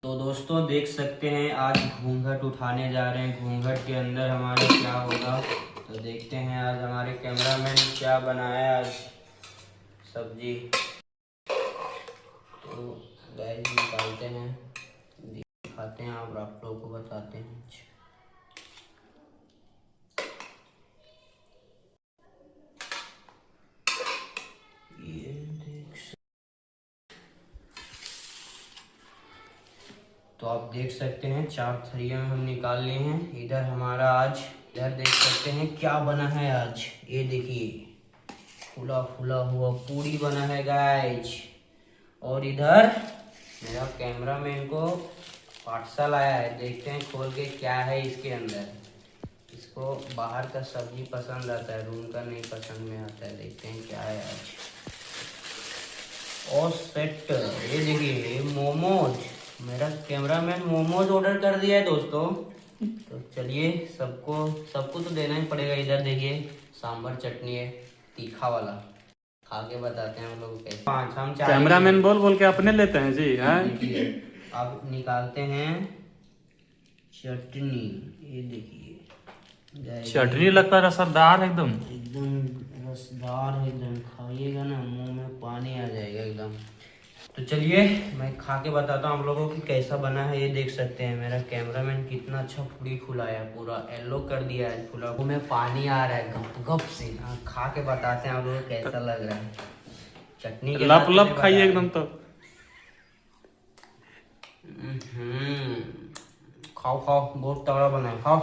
तो दोस्तों देख सकते हैं आज घूंघट उठाने जा रहे हैं। घूंघट के अंदर हमारे क्या होगा तो देखते हैं। आज हमारे कैमरामैन क्या बनाया आज सब्जी। तो गाइस निकालते हैं, दिखाते हैं, आप लोगों को बताते हैं। ये तो आप देख सकते हैं 4 थरिया हम निकाल लिए हैं। इधर हमारा आज इधर देख सकते हैं क्या बना है आज। ये देखिए फूला फूला हुआ पूरी बना है गाइज। और इधर मेरा कैमरामैन को पार्सल आया है, देखते हैं खोल के क्या है इसके अंदर। इसको बाहर का सब्जी पसंद आता है, रूम का नहीं पसंद में आता है। देखते हैं क्या है आज। और सेट ये देखिए मोमोज, मेरा कैमरामैन मोमोज ऑर्डर कर दिया है दोस्तों। तो चलिए सबको तो देना ही पड़ेगा। इधर देखिए सांभर चटनी है तीखा वाला, खा के बताते हैं हम लोग कैसे। 5 हम कैमरामैन बोल के अपने लेते हैं जी। हैं अब निकालते हैं चटनी। ये देखिए चटनी लगता है रसदार एकदम एकदम रसदार है, एकदम खाइएगा ना मुंह में पानी आ जाएगा एकदम। तो चलिए मैं खा के बताता हूँ आप लोगों को कैसा बना है। ये देख सकते हैं मेरा कैमरामैन कितना अच्छा पूरी खुलाया है, पूरा येलो कर दिया है फूला। मुंह में पानी आ रहा है गप गप से। खा के बताते हैं आप लोगों को कैसा लग रहा है। चटनी के लप लप खाइए एकदम। तो खाओ खाओ, बहुत तगड़ा बना है, खाओ।